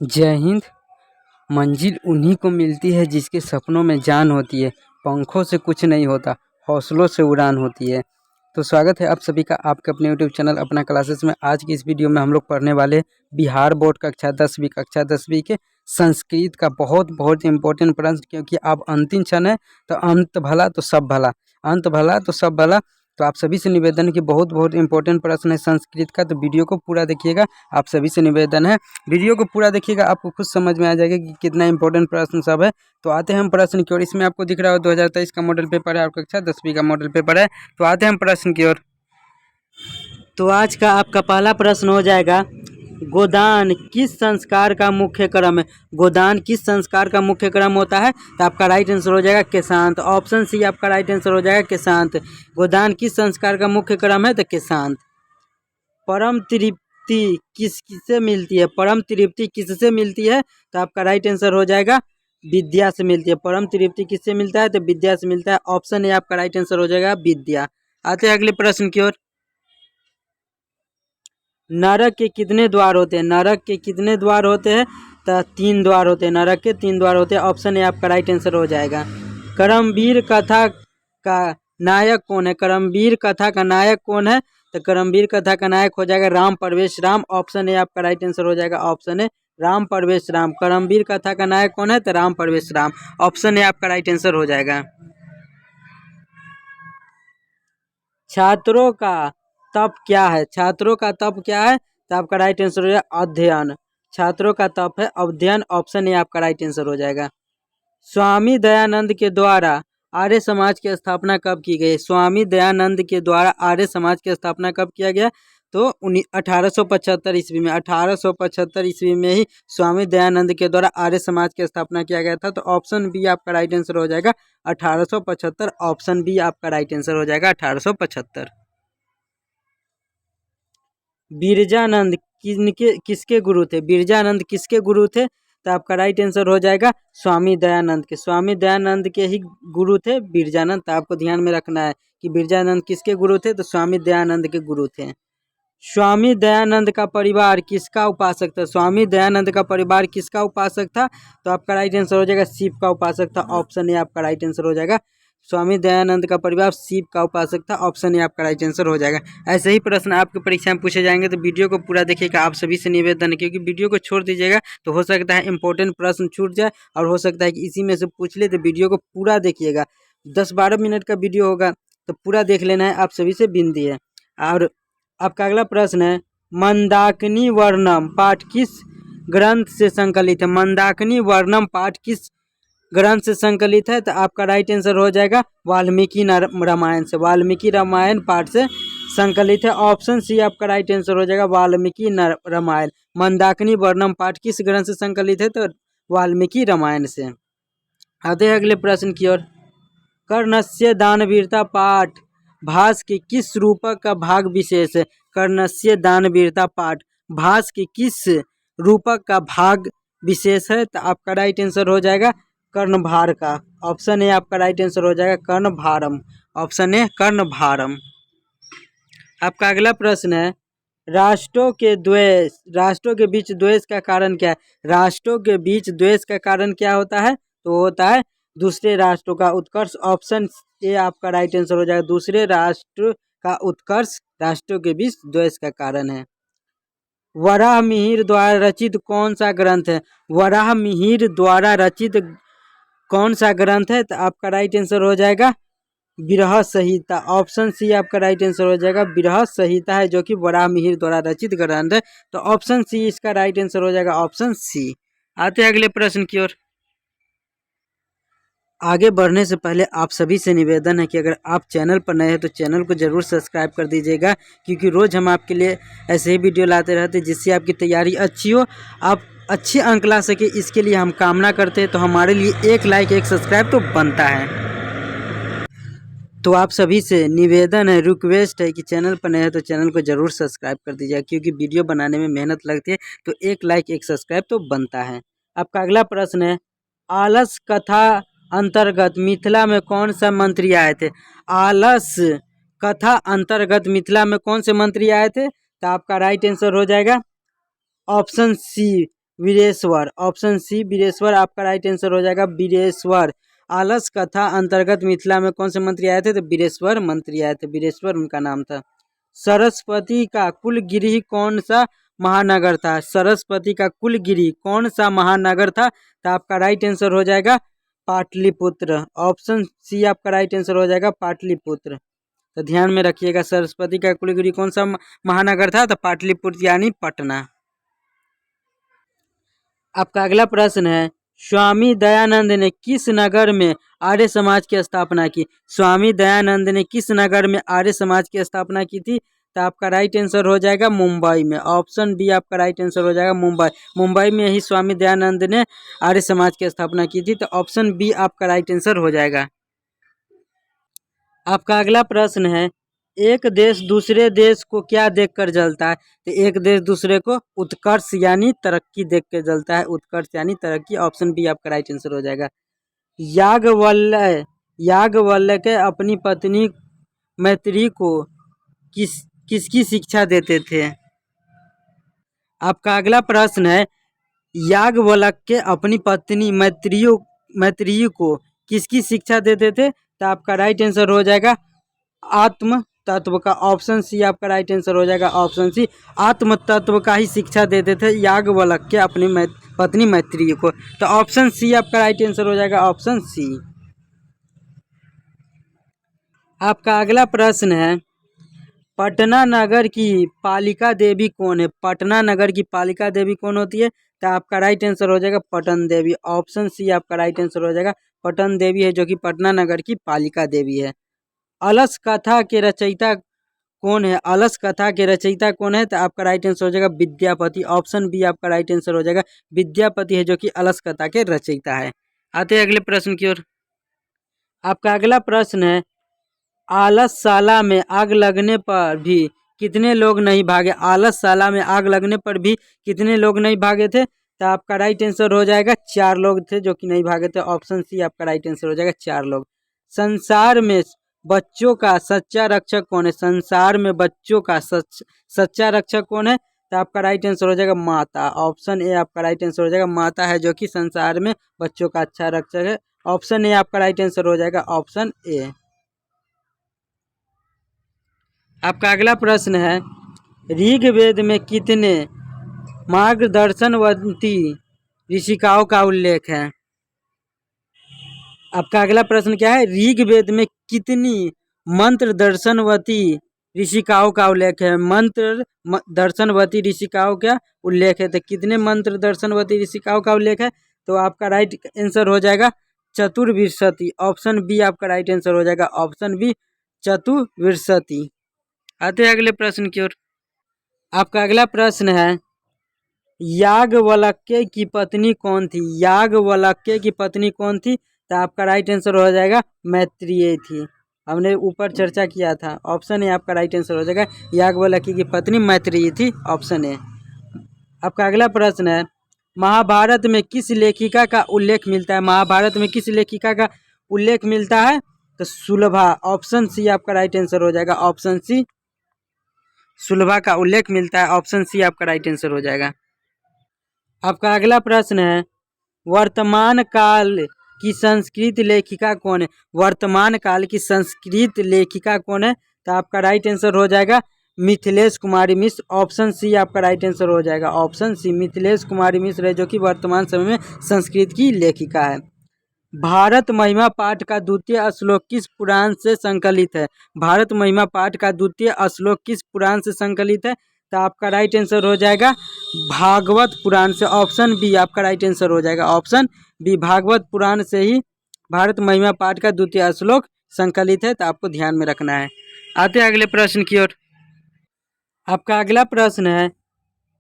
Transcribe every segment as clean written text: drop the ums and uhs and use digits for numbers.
जय हिंद। मंजिल उन्हीं को मिलती है जिसके सपनों में जान होती है। पंखों से कुछ नहीं होता, हौसलों से उड़ान होती है। तो स्वागत है आप सभी का आपके अपने यूट्यूब चैनल अपना क्लासेस में। आज की इस वीडियो में हम लोग पढ़ने वाले बिहार बोर्ड कक्षा 10वीं के संस्कृत का बहुत इंपॉर्टेंट प्रश्न, क्योंकि अब अंतिम क्षण है। तो अंत भला तो सब भला, अंत भला तो सब भला। तो आप सभी से निवेदन है कि बहुत इंपॉर्टेंट प्रश्न है संस्कृत का, तो वीडियो को पूरा देखिएगा। आप सभी से निवेदन है वीडियो को पूरा देखिएगा, आपको खुद समझ में आ जाएगा कि कितना इंपॉर्टेंट प्रश्न सब है। तो आते हैं हम प्रश्न की ओर। इसमें आपको दिख रहा है 2023 का मॉडल पेपर है और कक्षा 10वीं का मॉडल पेपर है। तो आते हैं हम प्रश्न की ओर। तो आज का आपका पहला प्रश्न हो जाएगा, गोदान किस संस्कार का मुख्य क्रम है। गोदान किस संस्कार का मुख्य क्रम होता है? तो आपका राइट आंसर हो जाएगा केशांत। ऑप्शन सी आपका राइट आंसर हो जाएगा केशांत। गोदान किस संस्कार का मुख्य क्रम है? तो केशांत। परम तृप्ति किससे मिलती है? परम तृप्ति किससे मिलती है? तो आपका राइट आंसर हो जाएगा विद्या से मिलती है। परम तृप्ति किससे मिलता है? तो विद्या से मिलता है। ऑप्शन ए आपका राइट आंसर हो जाएगा विद्या। आते हैं अगले प्रश्न की ओर। नरक के कितने द्वार होते हैं? नरक के कितने द्वार होते हैं? तो 3 द्वार होते हैं। नरक के 3 द्वार होते हैं। ऑप्शन ए आपका राइट आंसर हो जाएगा। करमवीर कथा का नायक कौन है? करमवीर कथा का नायक कौन है? तो करमवीर कथा का नायक हो जाएगा राम परवेश राम। ऑप्शन ए आपका राइट आंसर हो जाएगा। Option A Ram Parvesh Ram. करमवीर कथा का नायक कौन है? तो राम परवेश राम। ऑप्शन ए आपका राइट आंसर हो जाएगा। छात्रों का तप क्या है? छात्रों का तप क्या है? तो आपका राइट आंसर हो जाएगा अध्ययन। छात्रों का तप है अध्ययन। ऑप्शन ए आपका राइट आंसर हो जाएगा। स्वामी दयानंद के द्वारा आर्य समाज की स्थापना कब की गई? स्वामी दयानंद के द्वारा आर्य समाज की स्थापना कब किया गया? तो 1875 ईस्वी में। 1875 ईस्वी में ही स्वामी दयानंद के द्वारा आर्य समाज की स्थापना किया गया था। तो ऑप्शन बी आपका राइट आंसर हो जाएगा 1875। ऑप्शन बी आपका राइट आंसर हो जाएगा 1875। बिरजानंद किसके गुरु थे? बिरजानंद किसके गुरु थे? तो आपका राइट आंसर हो जाएगा स्वामी दयानंद के। स्वामी दयानंद के ही गुरु थे बिरजानंद। तो आपको ध्यान में रखना है कि बिरजानंद किसके गुरु थे? तो स्वामी दयानंद के गुरु थे। स्वामी दयानंद का परिवार किसका उपासक था? स्वामी दयानंद का परिवार किसका उपासक था? तो आपका राइट आंसर हो जाएगा शिव का उपासक था। ऑप्शन ए आपका राइट आंसर हो जाएगा। स्वामी दयानंद का परिवार शिव का उपासक था। ऑप्शन ए आपका राइट आंसर हो जाएगा। ऐसे ही प्रश्न आपके परीक्षा में पूछे जाएंगे, तो वीडियो को पूरा देखिएगा। आप सभी से निवेदन है, क्योंकि वीडियो को छोड़ दीजिएगा तो हो सकता है इंपॉर्टेंट प्रश्न छूट जाए, और हो सकता है कि इसी में से पूछ ले। तो वीडियो को पूरा देखिएगा। 10-12 मिनट का वीडियो होगा, तो पूरा देख लेना है, आप सभी से विनती है। और आपका अगला प्रश्न है, मंदाकिनी वर्णम पाठ किस ग्रंथ से संकलित है? मंदाकिनी वर्णम पाठ किस ग्रंथ से संकलित है? तो आपका राइट आंसर हो जाएगा वाल्मीकि रामायण से। वाल्मीकि रामायण पाठ से संकलित है। ऑप्शन सी आपका राइट आंसर हो जाएगा वाल्मीकि रामायण। मंदाकिनी वर्णम पाठ किस ग्रंथ से संकलित है? तो वाल्मीकि रामायण से। आते हैं अगले प्रश्न की ओर। कर्णस्य दानवीरता पाठ भास के किस रूपक का भाग विशेष है? कर्णस्य दानवीरता पाठ भास के किस रूपक का भाग विशेष है? तो आपका राइट आंसर हो जाएगा कर्णभार का। ऑप्शन ए आपका राइट आंसर हो जाएगा कर्णभारम। Option A कर्णभारम। आपका अगला प्रश्न है, राष्ट्रों के बीच द्वेष का कारण क्या है? राष्ट्रों के बीच द्वेष का कारण क्या होता है? तो होता है दूसरे राष्ट्रों का उत्कर्ष। ऑप्शन ए आपका राइट आंसर हो जाएगा दूसरे राष्ट्र का उत्कर्ष राष्ट्रों के बीच द्वेष का कारण है। वराह मिहिर द्वारा रचित कौन सा ग्रंथ है? वराह मिहिर द्वारा रचित कौन सा ग्रंथ है? तो आपका राइट आंसर हो जाएगा विरह संहिता। ऑप्शन सी आपका राइट आंसर हो जाएगा विरह संहिता है, जो कि वराह मिहिर द्वारा रचित ग्रंथ है। तो ऑप्शन सी इसका राइट आंसर हो जाएगा ऑप्शन सी। आते हैं अगले प्रश्न की ओर। आगे बढ़ने से पहले आप सभी से निवेदन है कि अगर आप चैनल पर नए हैं तो चैनल को जरूर सब्सक्राइब कर दीजिएगा, क्योंकि रोज़ हम आपके लिए ऐसे ही वीडियो लाते रहते हैं जिससे आपकी तैयारी अच्छी हो, आप अच्छे अंक ला सके। इसके लिए हम कामना करते हैं। तो हमारे लिए एक लाइक एक सब्सक्राइब तो बनता है। तो आप सभी से निवेदन है, रिक्वेस्ट है कि चैनल पर नए हैं तो चैनल को जरूर सब्सक्राइब कर दीजिएगा, क्योंकि वीडियो बनाने में मेहनत लगती है। तो एक लाइक एक सब्सक्राइब तो बनता है। आपका अगला प्रश्न है, आलस कथा अंतर्गत मिथिला में कौन सा मंत्री आए थे? आलस कथा अंतर्गत मिथिला में कौन से मंत्री आए थे? तो आपका राइट आंसर हो जाएगा option C Veereshwar, option C Veereshwar आपका राइट आंसर हो जाएगा, वीरेश्वर। आलस कथा अंतर्गत मिथिला में कौन से मंत्री आए थे? तो वीरेश्वर मंत्री आए थे, वीरेश्वर उनका नाम था। सरस्वती का कुलगिरी कौन सा महानगर था? सरस्वती का कुलगिरी कौन सा महानगर था? तो आपका राइट आंसर हो जाएगा पाटलिपुत्र, ऑप्शन सी आपका राइट आंसर हो जाएगा पाटलिपुत्र। तो ध्यान में रखिएगा, सरस्वती का कुलगिरी कौन सा महानगर था? तो पाटलिपुत्र यानी पटना। आपका अगला प्रश्न है, स्वामी दयानंद ने किस नगर में आर्य समाज की स्थापना की? स्वामी दयानंद ने किस नगर में आर्य समाज की स्थापना की थी? तो आपका राइट आंसर हो जाएगा मुंबई में, ऑप्शन बी आपका राइट आंसर हो जाएगा मुंबई। मुंबई में ही स्वामी दयानंद ने आर्य समाज की स्थापना की थी, तो ऑप्शन बी आपका राइट आंसर हो जाएगा। आपका अगला प्रश्न है, एक देश दूसरे देश को क्या देखकर जलता है? तो एक देश दूसरे को उत्कर्ष यानी तरक्की देख के जलता है, उत्कर्ष यानी तरक्की, ऑप्शन बी आपका राइट आंसर हो जाएगा। याज्ञवल्क्य के अपनी पत्नी मैत्री को किसकी शिक्षा देते थे? आपका अगला प्रश्न है, याज्ञवल्क्य अपनी पत्नी मैत्रेयी को किसकी शिक्षा देते थे? तो आपका राइट आंसर हो जाएगा आत्म तत्व का, ऑप्शन सी आपका राइट आंसर हो जाएगा, ऑप्शन सी आत्म तत्व का ही शिक्षा देते थे याज्ञवल्क्य अपनी पत्नी मैत्रेयी को। तो ऑप्शन सी आपका राइट आंसर हो जाएगा, ऑप्शन सी। आपका अगला प्रश्न है, पटना नगर की पालिका देवी कौन है? पटना नगर की पालिका देवी कौन होती है? तो आपका राइट आंसर हो जाएगा पटन देवी, ऑप्शन सी आपका राइट आंसर हो जाएगा, पटन देवी है जो कि पटना नगर की पालिका देवी है। अलस कथा के रचयिता कौन है? अलस कथा के रचयिता कौन है? तो आपका राइट आंसर हो जाएगा विद्यापति, ऑप्शन बी आपका राइट आंसर हो जाएगा, विद्यापति है जो कि अलस कथा के रचयिता है। आते हैं अगले प्रश्न की ओर। आपका अगला प्रश्न है, आलसशाला में आग लगने पर भी कितने लोग नहीं भागे? आलसशाला में आग लगने पर भी कितने लोग नहीं भागे थे? तो आपका राइट आंसर हो जाएगा 4 लोग थे जो कि नहीं भागे थे, ऑप्शन सी आपका राइट आंसर हो जाएगा 4 लोग। संसार में बच्चों का सच्चा रक्षक कौन है? संसार में बच्चों का सच्चा रक्षक कौन है? तो आपका राइट आंसर हो जाएगा माता, ऑप्शन ए आपका राइट आंसर हो जाएगा, माता है जो कि संसार में बच्चों का अच्छा रक्षक है, ऑप्शन ए आपका राइट आंसर हो जाएगा, ऑप्शन ए। आपका अगला प्रश्न है, ऋग्वेद में कितने मार्गदर्शनवती ऋषिकाओं का उल्लेख है? आपका अगला प्रश्न क्या है, ऋग्वेद में कितनी मंत्र दर्शनवती ऋषिकाओं का उल्लेख है? मंत्र दर्शनवती ऋषिकाओं का उल्लेख है, तो कितने मंत्र दर्शनवती ऋषिकाओं का उल्लेख है? तो आपका राइट आंसर हो जाएगा चतुर्विंशति, ऑप्शन बी आपका राइट आंसर हो जाएगा, ऑप्शन बी चतुर्विंशति। आते हैं अगले प्रश्न की ओर। आपका अगला प्रश्न है, याज्ञवल्क्य की पत्नी कौन थी? याज्ञवल्क्य की पत्नी कौन थी? तो आपका राइट आंसर हो जाएगा मैत्रेयी थी, हमने ऊपर चर्चा किया था, ऑप्शन ए आपका राइट आंसर हो जाएगा, याज्ञवल्क्य की पत्नी मैत्रेयी थी, ऑप्शन ए। आपका अगला प्रश्न है, महाभारत में किस लेखिका का उल्लेख मिलता है? महाभारत में किस लेखिका का उल्लेख मिलता है? तो सुलभा, ऑप्शन सी आपका राइट आंसर हो जाएगा, ऑप्शन सी सुलभा का उल्लेख मिलता है, ऑप्शन सी आपका राइट आंसर हो जाएगा। आपका अगला प्रश्न है, वर्तमान काल की संस्कृत लेखिका कौन है? वर्तमान काल की संस्कृत लेखिका कौन है? तो आपका राइट आंसर हो जाएगा मिथिलेश कुमारी मिश्र, ऑप्शन सी आपका राइट आंसर हो जाएगा, ऑप्शन सी मिथिलेश कुमारी मिश्र है जो कि वर्तमान समय में संस्कृत की लेखिका है। भारत महिमा पाठ का द्वितीय श्लोक किस पुराण से संकलित है? भारत महिमा पाठ का द्वितीय श्लोक किस पुराण से संकलित है? तो आपका राइट आंसर हो जाएगा भागवत पुराण से, ऑप्शन बी आपका राइट आंसर हो जाएगा, ऑप्शन बी भागवत पुराण से ही भारत महिमा पाठ का द्वितीय श्लोक संकलित है, तो आपको ध्यान में रखना है। आते हैं अगले प्रश्न की ओर। आपका अगला प्रश्न है,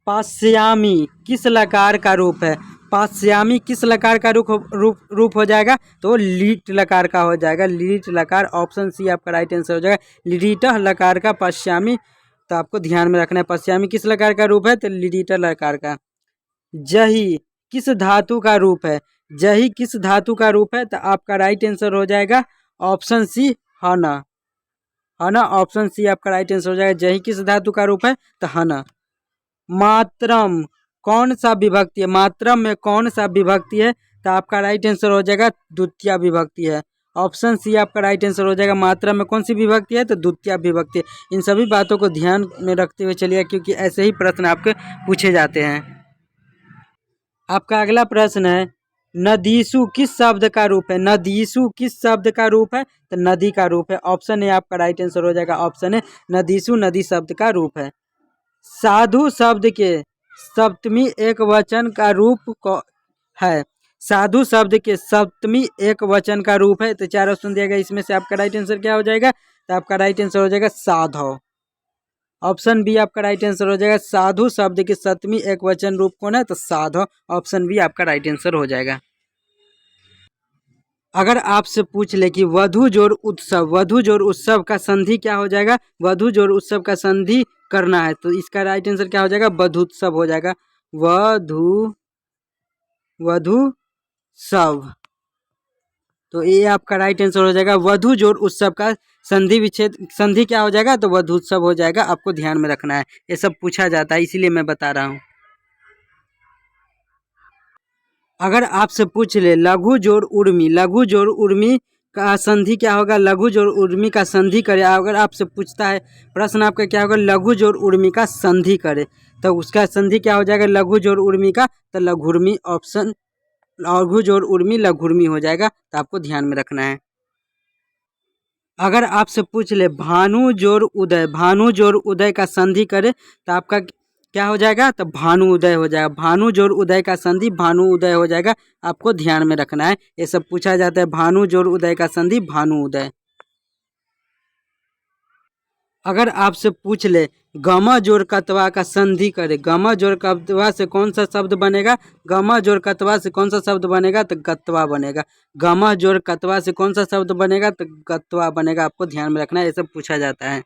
पाश्यामी किस लकार का रूप है? पाश्यामी किस लकार का रूप हो जाएगा? तो लीट लकार का हो जाएगा, लीट लकार, ऑप्शन सी आपका राइट आंसर हो जाएगा, लीट लकार का पाश्यामी, तो आपको ध्यान में रखना है, पाश्यामी किस लकार का रूप है? तो लीट लकार का। जही किस धातु का रूप है? जही किस धातु का रूप है? तो आपका राइट आंसर हो जाएगा ऑप्शन सी हना, हना, ऑप्शन सी आपका राइट आंसर हो जाएगा, जही किस धातु का रूप है? तो हना। मातरम कौन सा विभक्ति है, मात्रम में कौन सा विभक्ति है, तो आपका राइट आंसर हो जाएगा द्वितीय विभक्ति है। ऑप्शन सी आपका राइट आंसर हो जाएगा। मात्रा में कौन सी विभक्ति है, तो द्वितीय विभक्ति। इन सभी बातों को ध्यान में रखते हुए चलिए, क्योंकि ऐसे ही प्रश्न आपके पूछे जाते हैं। आपका अगला प्रश्न है, नदीसु किस शब्द का रूप है? नदीसु किस शब्द का रूप है, तो नदी का रूप है। ऑप्शन ए आपका राइट आंसर हो जाएगा। ऑप्शन ए नदीसु नदी शब्द का रूप है। साधु शब्द के सप्तमी एक वचन का रूप है। साधु शब्द के सप्तमी एक वचन का रूप है। तो 4 ऑप्शन दिया गया, इसमें से आपका राइट आंसर क्या हो जाएगा, तो आपका राइट आंसर हो जाएगा साधव। ऑप्शन बी आपका राइट आंसर हो जाएगा। साधु शब्द के सप्तमी एक वचन रूप कौन है, तो साधव। ऑप्शन बी आपका राइट आंसर हो जाएगा। अगर आपसे पूछ ले कि वधु जोड़ उत्सव, वधु जोड़ उत्सव का संधि क्या हो जाएगा, वधु जोड़ उत्सव का संधि करना है, तो इसका राइट आंसर क्या हो जाएगा, वधुत्सव हो जाएगा। वधुत्सव, तो ये आपका राइट आंसर हो जाएगा। वधु जोड़ उत्सव का संधि विच्छेद, संधि क्या हो जाएगा, तो वधुत्सव हो जाएगा। आपको ध्यान में रखना है, ये सब पूछा जाता है, इसीलिए मैं बता रहा हूँ। अगर आपसे पूछ ले लघु जोड़ उर्मी, लघु जोड़ उर्मी का संधि क्या होगा, लघु जोड़ उर्मी का संधि करे। अगर आपसे पूछता है प्रश्न आपका क्या होगा, लघु जोड़ उर्मी का संधि करे, तो उसका संधि क्या हो जाएगा, लघु जोड़ उर्मी का, तो लघुर्मी। ऑप्शन लघु जोड़ उर्मी लघुर्मी हो जाएगा, तो आपको ध्यान में रखना है। अगर आपसे पूछ ले भानु जोड़ उदय, भानु जोड़ उदय का संधि करे, तो आपका क्या हो जाएगा, तो भानु उदय हो जाएगा। भानु जोड़ उदय का संधि भानु उदय हो जाएगा, आपको ध्यान में रखना है, ये सब पूछा जाता है। भानु जोड़ उदय का संधि भानु उदय। अगर आपसे पूछ ले गमा जोड़ कतवा का संधि करे, गमा जोड़ कतवा से कौन सा शब्द बनेगा, गमा जोड़ कतवा से कौन सा शब्द बनेगा, तो गत्वा बनेगा। गमा जोड़ कतवा से कौन सा शब्द बनेगा, तो गत्वा बनेगा, आपको ध्यान में रखना है, ये सब पूछा जाता है।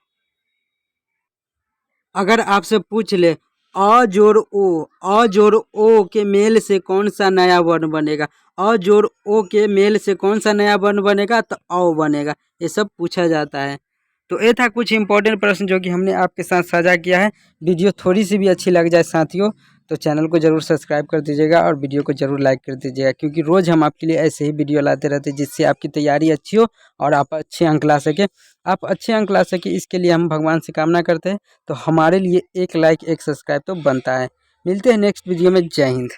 अगर आपसे पूछ ले अ जोड़ ओ, अ जोड़ ओ के मेल से कौन सा नया वर्ण बनेगा, अ जोड़ ओ के मेल से कौन सा नया वर्ण बनेगा, तो औ बनेगा, ये सब पूछा जाता है। तो ये था कुछ इंपॉर्टेंट प्रश्न जो कि हमने आपके साथ साझा किया है। वीडियो थोड़ी सी भी अच्छी लग जाए साथियों, तो चैनल को ज़रूर सब्सक्राइब कर दीजिएगा और वीडियो को ज़रूर लाइक कर दीजिएगा, क्योंकि रोज़ हम आपके लिए ऐसे ही वीडियो लाते रहते हैं, जिससे आपकी तैयारी अच्छी हो और आप अच्छे अंक ला सकें। आप अच्छे अंक ला सकें, इसके लिए हम भगवान से कामना करते हैं। तो हमारे लिए एक लाइक एक सब्सक्राइब तो बनता है। मिलते हैं नेक्स्ट वीडियो में। जय हिंद।